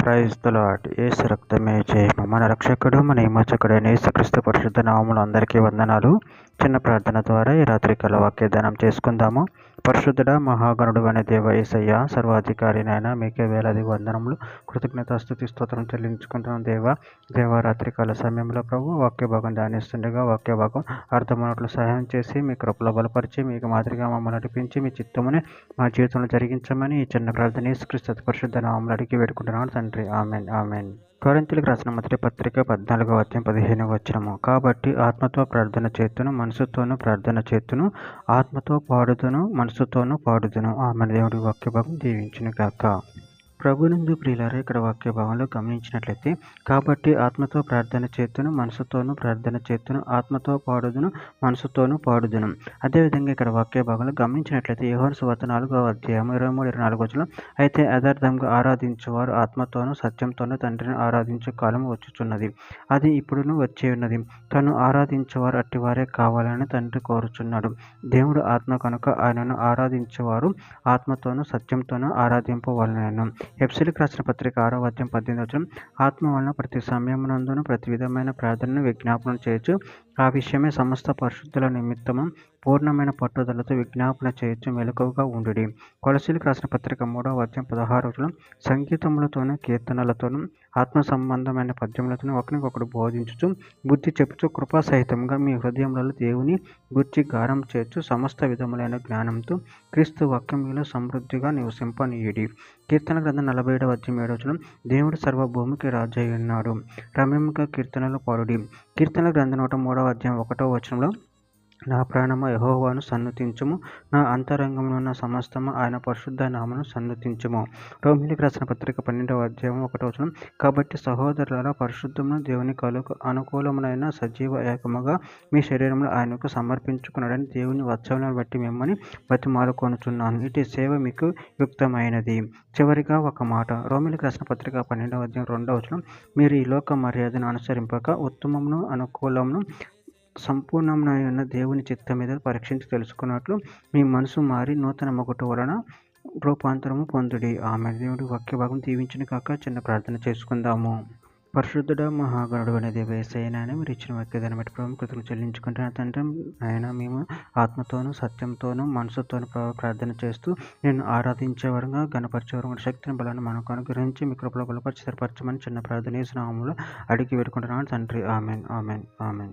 Praise the lord. యేసు రక్తమే జయము. మన రక్షకుడు మన విమోచకుడైన యేసుక్రీస్తు పరిశుద్ధ నామములో అందరికీ వందనాలు. చిన్న ప్రార్థన ద్వారా ఈ రాత్రికాల వాక్యదానం చేసుకుందాము. పరిశుద్ధుడా మహాగణుడు అనే దేవ యేసయ్య, సర్వాధికారినైనా మీకే వేలాది వందనములు, కృతజ్ఞతాస్తుతి స్తోత్రం చెల్లించుకుంటున్నాం. దేవ రాత్రికాల సమయంలో ప్రభు వాక్య భాగం ధ్యానిస్తుండగా వాక్య భాగం అర్థమైనట్లు సహాయం చేసి మీ కృపలో బలపరిచి మీకు మాదిరిగా మమ్మల్ని నడిపించి మీ చిత్తముని మా జీవితంలో జరిగించమని ఈ చిన్న ప్రార్థన యేసుక్రీస్తు పరిశుద్ధ నామములో అడిగి వేడుకుంటున్నాను తండ్రి. Amen amen. కొరింథీయులకు రాసిన మొదటి పత్రిక 14వ అధ్యాయం 15వ వచనము. కాబట్టి ఆత్మతో ప్రార్థన చేతును, మనసుతోనూ ప్రార్థన చేతును, ఆత్మతో పాడుదును, మనసుతోనూ పాడుదును. ఆమెన్. దేవుడి వాక్య భాగం దీవించును గాక. ప్రభునందు ప్రియులారా, ఇక్కడ వాక్య భాగంలో గమనించినట్లయితే, కాబట్టి ఆత్మతో ప్రార్థన చేతును, మనసుతోనూ ప్రార్థన చేతును, ఆత్మతో పాడుదును, మనసుతోనూ పాడుదును. అదేవిధంగా ఇక్కడ వాక్య భాగంలో గమనించినట్లయితే యోహాను సువార్త 4వ అధ్యాయం 23-24 వచనం, అయితే యథార్థంగా ఆరాధించువారు ఆత్మతోనూ సత్యంతోనూ తండ్రిని ఆరాధించే కాలం వచ్చుచున్నది, అది ఇప్పుడును వచ్చి ఉన్నది, తను ఆరాధించేవారు అట్టివారే కావాలని తండ్రి కోరుచున్నాడు. దేవుడు ఆత్మ కనుక ఆయనను ఆరాధించేవారు ఆత్మతోనూ సత్యంతోనూ ఆరాధింపవలెను. ఎఫెసీయులకు రాసిన పత్రిక 6వ అధ్యాయం 18వ వచనం, ఆత్మ వలన ప్రతి సమయమునందును ప్రతి విధమైన ప్రార్థనను విజ్ఞాపనం చేయొచ్చు, ఆ విషయమే సమస్త పరిశుద్ధుల నిమిత్తము పూర్ణమైన పట్టుదలతో విజ్ఞాపన చేయొచ్చు, మెలకువగా ఉండుడి. కొలస్సీయులకు రాసిన పత్రిక 3వ అధ్యాయం 16వ వచనం, సంగీతములతోనూ కీర్తనలతోనూ ఆత్మ సంబంధమైన పద్యములతోనూ ఒకరికొకడు బోధించుచు బుద్ధి చెప్పుచు కృపాసహితంగా మీ హృదయములలో దేవుని గూర్చి గానం చేయొచ్చు, సమస్త విధములైన జ్ఞానంతో క్రీస్తు వాక్యం మీలో సమృద్ధిగా నివసింపనీయుడి. కీర్తన గ్రంథం 47వ అధ్యాయం 7వ వచనం, దేవుడు సర్వభూమికి రాజు అయి ఉన్నాడు, రమ్యముగా కీర్తనలు పాడుడి. కీర్తన గ్రంథం 103వ అధ్యాయం 1వ వచనంలో, నా ప్రాణమా యెహోవాను సన్నుతించుము, నా అంతరంగమునున్న సమస్తము ఆయన పరిశుద్ధ నామమును సన్నుతించుము. రోమీయులకు రాసిన పత్రిక 12వ అధ్యాయం 1వ వచనం, కాబట్టి సహోదరులారా, పరిశుద్ధమును దేవునికి అనుకూలమునైన సజీవ యాగముగా మీ శరీరమును ఆయనకు సమర్పించుకున్నాడని దేవుని వాత్సల్యమును బట్టి మిమ్మల్ని బతిమాలుకొనుచున్నాను, ఇటు సేవ మీకు యుక్తమైనది. చివరిగా ఒక మాట, రోమీయులకు రాసిన పత్రిక 12వ అధ్యాయం 2వ వచనం, మీరు ఈ లోక మర్యాదను అనుసరింపక ఉత్తమమును అనుకూలమును సంపూర్ణమునైన దేవుని చిత్తం మీద పరీక్షించి తెలుసుకున్నట్లు మీ మనసు మారి నూతన మొగటు వలన రూపాంతరము పొందుడి. ఆమె. దేవుడి వాక్య భాగం దీవించిన కాక చిన్న ప్రార్థన చేసుకుందాము. పరిశుద్ధుడ మహాగణుడు అనే దేవ యేసయ్యనైనా మీరు ఇచ్చిన వాక్యదాన్ని బట్టి ప్రభు కృతజ్ఞతలు చెల్లించుకుంటున్న తండ్రి, ఆయన మేము ఆత్మతోనూ సత్యంతోనూ మనసుతోనూ ప్రార్థన చేస్తూ నేను ఆరాధించేవారుగా గణపరిచేవారు శక్తిని బలాన్ని మనకు అనుగ్రహించి మీ కృపలో బలపరిచి స్థిరపరచమని చిన్న ప్రార్థన నామములో అడిగి వేడుకుంటున్నాను తండ్రి. Amen amen amen.